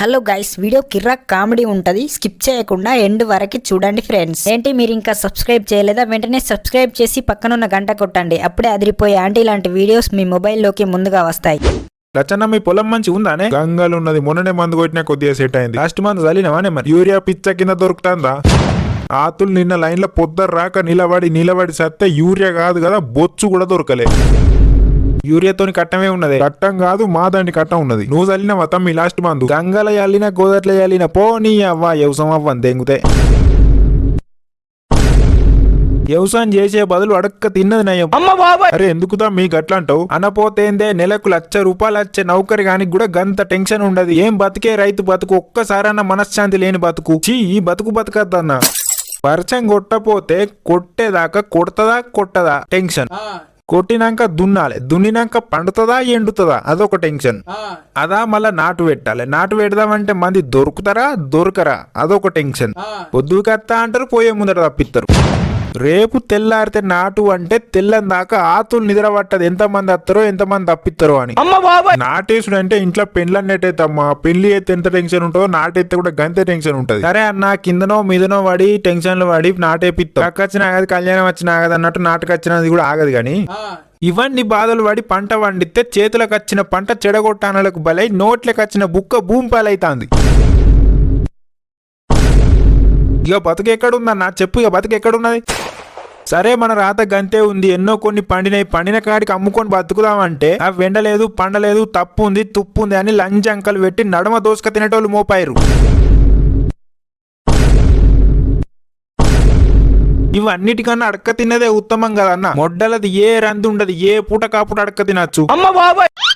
Hello guys, video కిర్రాక్ comedy ఉంటది, skip చేయకుండా end వరకు చూడండి ఫ్రెండ్స్. ఏంటి మీరు ఇంకా సబ్స్క్రైబ్ చేయలేదా? వెంటనే సబ్స్క్రైబ్ చేసి పక్కనున్న గంట కొట్టండి. అప్పుడే అదిరిపోయే ఆంటీ లాంటి వీడియోస్ మీ మొబైల్లోకి ముందుగా వస్తాయి. లచ్చన్న మీ పొలం మంచి ఉందానే? గంగలు ఉన్నది, మొన్ననే మందు కొట్టినా కొద్దిగా సెట్ అయింది. లాస్ట్ మంత్ చలినవానే మరి యూరియా పిచ్చ కింద దొరుకుతుందా? ఆతులు నిన్న లైన్లో పొద్దరు రాక నిలబడి సత్తే యూరియా కాదు కదా, బొచ్చు కూడా దొరకలే. యూరియాతోని కట్టమే ఉన్నది, కట్టం కాదు మా దాండి కట్టం ఉన్నది. నువ్వు చల్లిన తమ్మి లాస్ట్ మందు గంగల చల్లిన గోదట్ల చల్లిన పో నీ అవ్వ వ్యవసాయం అవ్వని దెంగుతే. వ్యవసాయం చేసే బదులు అడక్క తిన్నది నయం. అరే ఎందుకుదా మీకు అట్లా అంటావు? అనపోతేందే నెలకు ₹1,00,000 వచ్చే నౌకరి గానికి కూడా గంత టెన్షన్ ఉండదు. ఏం బతికే రైతు బతుకు, ఒక్కసారన్న మనశ్శాంతి లేని బతుకు. చీ, ఈ బతుకు బతకద్దన్నా. వర్షం కొట్టపోతే కొట్టేదాకా కొట్టదా టెన్షన్. కొట్టినాక దున్నాలి, దున్నినాక పండుతుందా ఎండుతుందా అదొక టెన్షన్. అదా మళ్ళా నాటు పెట్టాలి, నాటు పెడదామంటే మంది దొరకరా అదొక టెన్షన్. పొద్దుకత్తా అంటారు, పోయే ముందర తప్పిస్తారు. రేపు తెల్లారితే నాటు అంటే తెల్లని దాకా ఆతులు నిద్ర పట్టదు, ఎంతమంది వస్తారో ఎంతమంది తప్పిస్తారో అని. నాటేసుడు అంటే ఇంట్లో పెండ్లన్నట్టయితమ్మా, పెళ్లి అయితే ఎంత టెన్షన్ ఉంటుందో నాటైతే కూడా గంతే టెన్షన్ ఉంటది. సరే అన్న, కిందనో మీదనో పడి టెన్షన్లు పడి నాటేపిస్తాం. వచ్చినా ఆగదు, కళ్యాణం వచ్చినా ఆగదు అన్నట్టు నాటకొచ్చినది కూడా ఆగదు. గాని ఇవన్నీ బాధలు పడి పంట వండితే చేతులకు వచ్చిన పంట చెడగొట్టానలకు బలై నోట్లకు వచ్చిన బుక్క భూమి పాలైతాంది. ఇక బతుకు ఎక్కడుందన్నా చెప్పు, ఇక బతుకు ఎక్కడున్నది? సరే మన రాత గంతే ఉంది, ఎన్నో కొన్ని పండిన కాడికి అమ్ముకొని బతుకుదామంటే అవి వెండలేదు పండలేదు, తప్పు ఉంది తుప్పు ఉంది అని లంచ్ అంకలు పెట్టి నడుమ దోసుక తినేటోళ్ళు మోపాయిరు. ఇవన్నిటికన్నా అడక్క తిన్నదే ఉత్తమం కదన్న. మొడ్డలది ఏ రంది ఉండదు, ఏ పూట కాపుట అడక్క తినచ్చు.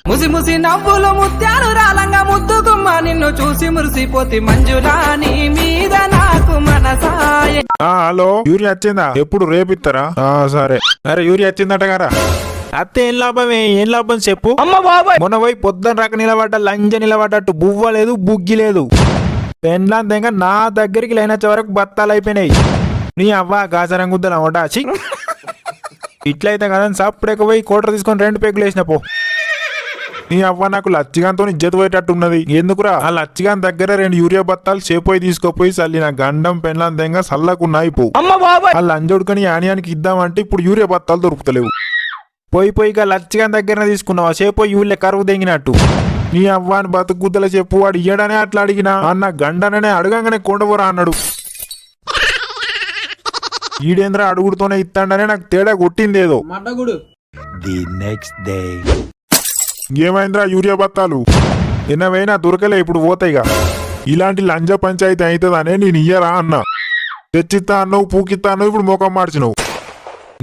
ముసి ముసి నవ్వులు ముత్యాలు రాలంగా ముద్దుకుమ్మ, నిన్ను చూసి మురిసిపోతి మంజులా నీ మీద నాకు మనసాయ. హలో, యూరియా వచ్చిందా? ఎప్పుడు రేపిస్తారా? సరే. అరే యూరియా వచ్చిందట గారా? అత్తే ఏం లాభం చెప్పు. మొన్న పోయి పొద్దున రాక లంజ నిలబడ్డట్టు బువ్వ లేదు బుగ్గి లేదు. పెండ్లాంతంగా నా దగ్గరికి లైనచ్చే వరకు బత్తాలు అయిపోయినాయి. నీ అవ్వ గాజరంగుద్దల ఒకటి ఇట్లయితే కదా సప్పుడేక పోయి కోటర్ తీసుకొని 2 పెగ్గులు వేసిన పో. నీ అవ్వ నాకు లచ్చిగాంతో ఇజ్జత పోయేటట్టు ఉన్నది. ఎందుకురా? ఆ లచ్చిగాన్ దగ్గర 2 యూరియా బత్తాలు చేపోయి తీసుకోపోయి చల్లిన గండం పెండ్లంతంగా చల్లకున్నాయి పో. ఆ లంజోడుకని యానియానికి ఇద్దామంటే ఇప్పుడు యూరియా బత్తాలు దొరుకుతలేవు. పోయిగా లచ్చిగాన్ దగ్గర తీసుకున్నావా చేపోయి యూళ్ళే కరువు దెంగినట్టు. నీ అవ్వాని బతుకు గుద్దల చెప్పు. వాడు ఇయ్యడనే అట్లా అడిగినా అన్న గండననే అడగంగానే కొండపోరా అన్నాడు. ఈడేంద్ర అడుగుడుతోనే ఇస్తాడనే నాకు తేడా కొట్టిందేదో. ఏమైందిరా యూరియా బత్తాలు? ఎన్నవైనా దొరకలే, ఇప్పుడు పోతాయిగా. ఇలాంటి లంజ పంచాయతీ అవుతుందనే నేను ఇయ్యరా అన్నా. తెచ్చిత్తా అన్నావు, పూకిత్తా అన్నావు, ఇప్పుడు మోకం మార్చినవు.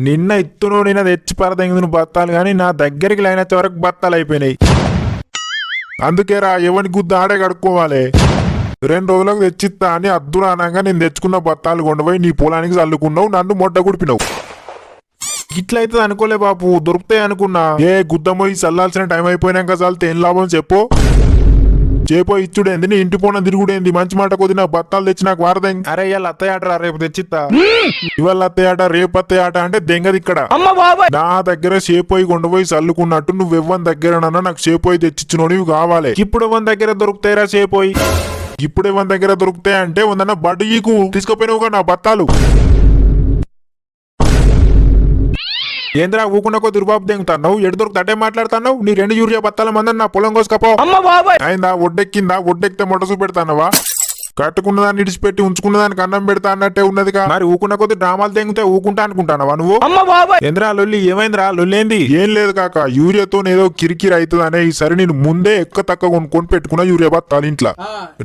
నిన్న ఇత్తును నిన్న తెచ్చి పరదెంగును బత్తాలు గాని నా దగ్గరికి లైనచ్చే వరకు బత్తాలు అయిపోయినాయి. అందుకేరా ఎవరి గుద్ద ఆడే కడుక్కోవాలి. 2 రోజులకు తెచ్చిత్తా అని అద్దురా అనగా నేను తెచ్చుకున్న బత్తాలు కొండపోయి నీ పొలానికి చల్లుకున్నావు, నన్ను మొట్ట గుడిపినావు. ఇట్లయితే అనుకోలే బాపు, దొరుకుతాయి అనుకున్నా. ఏ గుద్దమ్మోయి చల్లాల్సిన టైం అయిపోయినాక చల్లితే ఏం లాభం చెప్పు. చేపో ఇచ్చుడేంది, నీ ఇంటి పోన తిరుగుడేంది? మంచి మాట కొద్ది నా బత్తాలు తెచ్చి నాకు వారదం. అరే ఇవాళ అత్తయ్యాటరా, రేపు తెచ్చిత్తా. ఇవాళ అత్తయ్యాట రేపు అత్తయ్యాట అంటే దెంగది ఇక్కడ. నా దగ్గర చేపోయి కొండపోయి చల్లుకున్నట్టు నువ్వెవ్వని దగ్గరనన్నా నాకు చేపోయి తెచ్చిచ్చినోనివి కావాలి. ఇప్పుడు ఎవరి దగ్గర దొరుకుతాయిరా చేపోయి? ఇప్పుడు ఎవరి దగ్గర దొరుకుతాయి అంటే ఉందన్న బడ్డీకు తీసుకుపోయినావుగా నా బత్తాలు. ఏంద్రా ఊకున్న కొద్ది రుబాబు దెంగుతావు? ఎడు దొరుకుతా అట్టే మాట్లాడుతున్నావు? నీ 2 యూరియా బత్తాల మందని నా పొలం కోసుకపో. అయిందా? ఒడ్డెక్కిందా? ఒడ్డెక్కితే మొట్ట చూపెడతానవా? కట్టుకున్న దాన్ని ఇడిచిపెట్టి ఉంచుకున్న దానికి అన్నం పెడతా అన్నట్టే ఉన్నదిగా. మరి ఊకున్న కొద్ది డ్రామాలు తెంగితే ఊకుంటా అనుకుంటానవా నువ్వు? ఏంద్రా లొల్లి? ఏమైందిరా లొల్లేంది? ఏం లేదు కాక, యూరియాతో ఏదో కిరికిరి అవుతుంది అనే ఈసారి నేను ముందే తక్కువ కొనుక్కొని పెట్టుకున్న యూరియా బత్తాలు ఇంట్లో.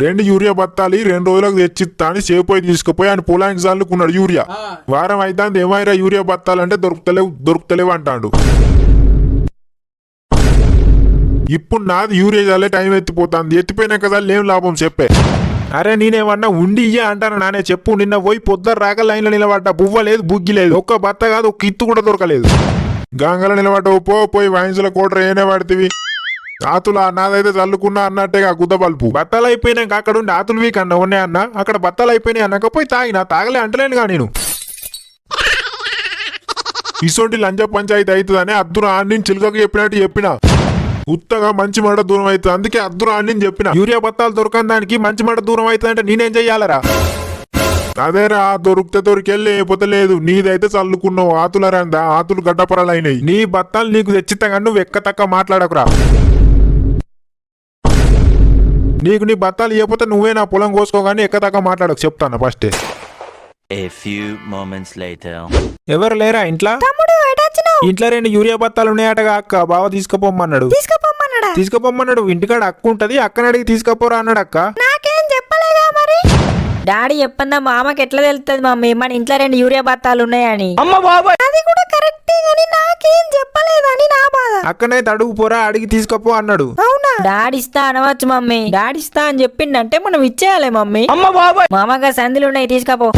2 యూరియా బత్తాలు 2 రోజులకు తెచ్చిత్తా అని చేపోయి తీసుకుపోయి ఆయన పొలానికి చల్లుకున్నాడు యూరియా. వారం అయితే ఏమైనా యూరియా బత్తాలు అంటే దొరుకుతలేవు అంటాడు. ఇప్పుడు నాది యూరియా చల్లే టైం ఎత్తిపోతాంది. ఎత్తిపోయినాక చల్లి ఏం లాభం చెప్పే. అరే నేనేమన్నా ఉండి ఇయ్యా అంటాను నానే చెప్పు. నిన్న పోయి పొద్దున రాక లైన్లో నిలబడ్డా, బువ్వ లేదు బుగ్గి లేదు, ఒక్క బత్త కాదు ఒక్క ఇత్తు కూడా దొరకలేదు. గంగలో నిలబడ్డావు పోయి వైన్సుల కోటర ఏనే పడుతుంది. ఆతులు నాదైతే చల్లుకున్నా అన్నట్టేగా గుద్ద బల్పు. బత్తాలు అయిపోయినాక అక్కడ ఉండి ఆతులు వీక్ అన్న ఉన్నాయి అన్న, అక్కడ బత్తాలు అయిపోయినాయి అన్నాక పోయి తాగలే అంటలేనుగా నేను. ఇసోటి లంజ పంచాయతీ అవుతుందని అద్దురా అని చిలుకకు చెప్పినట్టు చెప్పినా. ఉత్తగా మంచి మాట దూరం అవుతుంది, అందుకే అద్దురా అని నేను చెప్పిన. యూరియా బత్తాలు దొరకని దానికి మంచి మాట దూరం అవుతుంది అంటే నేనేం చెయ్యాలరా? అదేరా, దొరికితే దొరికెళ్ళి లేకపోతే లేదు. నీదైతే చల్లుకున్నావు, ఆతులరందా ఆతులు గడ్డపరాలైనాయి. నీ బత్తాలు నీకు తెచ్చిస్తాగా, నువ్వు ఎక్క తక్క మాట్లాడకురా. నీకు నీ బత్తాలు ఇవ్వకపోతే నువ్వే నా పొలం కోసుకోగాని ఎక్క తక్క మాట్లాడకు, చెప్తాను ఫస్టే. A few moments later. ఎవరు లేరా ఇంట్లో? ఇంట్లో 2 యూరియా బత్తాలు ఉన్నాయటగా అక్క, బావ తీసుకుపోమ్మన్నాడు. తీసుకుపోమ్మన్నాడు. ఇంటికాడ అక్క ఉంటది, అక్కని అడిగి తీసుకుపోరా అన్నాడు. అక్క నాకేం చెప్పలేదా మరి? డాడీ చెప్పందా మామకి ఎట్లా తెలుస్తుంది మమ్మీ మన ఇంట్లో 2 యూరియా బత్తాలు ఉన్నాయని? అది కూడా కరెక్టే గాని నాకేం చెప్పలేదని నా బాధ. అక్కనైతే అడుగు పోరా, అడిగి తీసుకుపో అన్నాడు. అవునా? డాడీ ఇస్తా అనవచ్చు మమ్మీ. డాడీ ఇస్తా అని చెప్పిండంటే మనం ఇచ్చేయాలి మమ్మీ. మామగా సందులు ఉన్నాయి, తీసుకపో.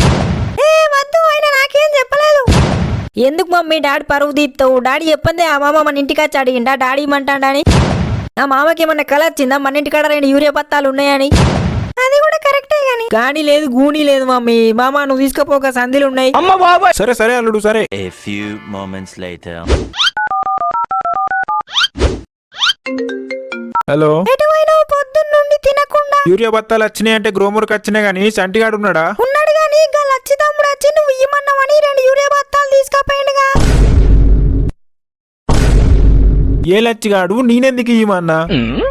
వద్దు, అయినా నాకేం చెప్పలేదు. ఎందుకు మమ్మీ డాడీ పరువు తీస్తావు? డాడీ చెప్పిందే ఆ మామ మన ఇంటికి వచ్చి అడిగిండా డాడీ ఇమ్మంటాడని? ఆ మామకి ఏమన్నా కళ వచ్చిందా మన ఇంటికాడ 2 యూరియా బత్తాలు ఉన్నాయని? అది కూడా కరెక్టే గాని గాని లేదు గూని లేదు మమ్మీ. మామ నువ్వు తీసుకపోక సందులు ఉన్నాయి. సరే సరే అల్లుడు సరే. A few moments later. Hello, ఎటువైనావు పొద్దున్నుండి తినకుండా? యూరియా బత్తాలు వచ్చినాయి అంటే గ్రోమర్కి వచ్చినాయి గానీ సంటిగాడు ఉన్నాడా? ఉన్నాడు గాని గా లచ్చి తమ్ముడు వచ్చి నువ్వు ఇయ్యమన్నావని 2 యూరియా బత్తాలు తీసుకపోయిండుగా. ఏ లచ్చిగాడు? నేనెందుకు ఇయ్యమన్నా?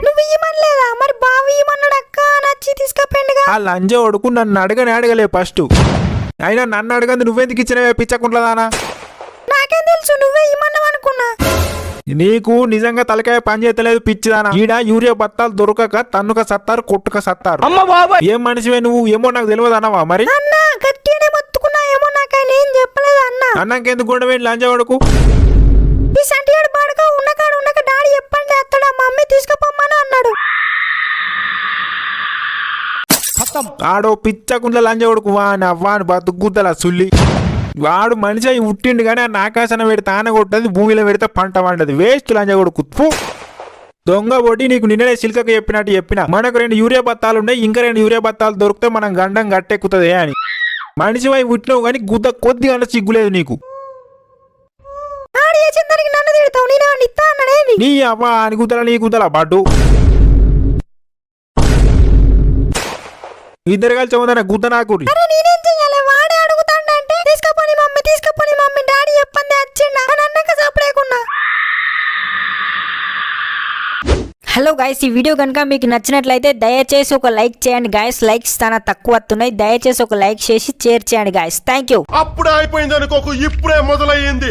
నువ్వు ఇయ్యమనలేదా? మరి బావ ఇయ్యమన్నాడు అక్క నచ్చి తీసుకపోయిండుగా. ఆ లంజ ఒడుకు నన్ను అడగలే ఫస్ట్. అయినా నన్ను అడగంది నువ్వెందుకు ఇచ్చినవే పిచ్చకుంటదానా? నాకేం తెలుసు, నువ్వే ఇమ్మన్నావు అనుకున్నా. నీకు నిజంగా తలకాయ పని చేతలేదు పిచ్చిదానా. ఈడ యూరియా బత్తాలు దొరకక తన్నుక సత్తారు, కొట్టుక సత్తారు. ఏం మనిషివే నువ్వు? ఏమో నాకు తెలియదు అన్నవా మరి? అన్న గట్టిగానే మొత్తుకున్నా, ఏమో నాకైనా ఏం చెప్పలేదు అన్న. అన్నాకెందుకు గొడవేంటి లంజ ఒడుకు? ఈ సంటిగాడు బాడుగా ఉన్నకాడు ఉన్నక డాడీ చెప్పండి అత్తడా మమ్మీ తీసుకుపోమ్మని అన్నాడు. ఆడో పిచ్చకుండ్ల లంజ ఒడుకు వాని అవ్వాని బతుకుద్దల సుల్లి. వాడు మనిషి అయి ఉట్టిండు కానీ ఆ నాకాసన పెడితే ఆన కొట్టది, భూమిలో పెడితే పంట వండదు. వేస్ట్ లంజ కొడుకు. దొంగ బొడ్డి, నీకు నిన్ననే సిల్కకు చెప్పినట్టు చెప్పిన. మనకు 2 యూరియా బత్తాలు ఉన్నాయి, ఇంకా 2 యూరియా బత్తాలు దొరికితే మనం గండం గట్టెక్కుతుంది అని. మనిషి అయి ఉట్టినావు కానీ గుద్ద కొద్దిగా సిగ్గులేదు నీకు. నీ అవ్వ అని గుద్దల నీ గుద్దల బాటు. ఇద్దరు కలిసి ఉందన్న గుద్ద నాకు. హలో గైస్, ఈ వీడియో కనుక మీకు నచ్చినట్లయితే దయచేసి ఒక లైక్ చేయండి గైస్. లైక్స్ చాలా తక్కువ వస్తున్నాయి, దయచేసి ఒక లైక్ చేసి షేర్ చేయండి గైస్. Thank you. అప్పుడే అయిపోయింది అనుకోకు, ఇప్పుడే మొదలయ్యింది.